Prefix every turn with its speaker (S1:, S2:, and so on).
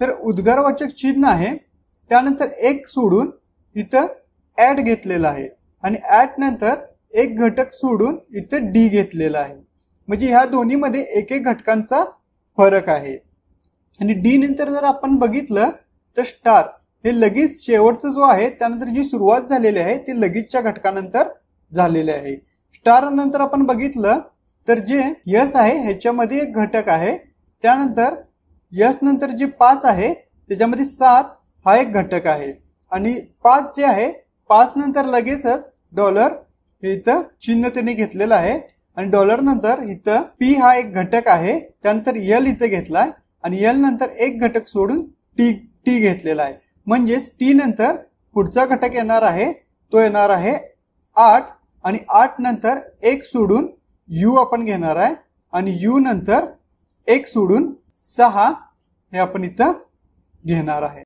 S1: तर उद्गारवाचक चिन्ह आहे, त्यानंतर एक सोडून इथं ऍड घेतलेला आहे आणि ऍड नंतर एक घटक सोडून इथं डी घेतलेला आहे. म्हणजे ह्या दोन्हीमध्ये एक एक घटकांचा फरक आहे. आणि डी नंतर जर आपण बघितलं तर स्टार हे लगेच शेवटचं जो आहे त्यानंतर जी सुरुवात झालेली आहे ती लगेचच्या घटकानंतर झालेले आहे. स्टार नंतर आपण बघितलं तर जे यस आहे ह्याच्यामध्ये एक घटक आहे, त्यानंतर यस नंतर जे 5 आहे त्याच्यामध्ये 7 हा एक घटक आहे आणि 5 जे आहे 5 नंतर लगेचच डॉलर हे इथं चिन्ह त्याने घेतलेलं आहे आणि डॉलर नंतर इथं पी हा एक घटक आहे, त्यानंतर यल इथं घेतलाय आणि यल नंतर एक घटक सोडून टी घेतलेला आहे. म्हणजेच टी नंतर पुढचा घटक येणार आहे तो येणार आहे 8 आणि 8 नंतर एक सोडून यू आपण घेणार आहे आणि यू नंतर एक सोडून 6 हे आपण इथं घेणार आहे.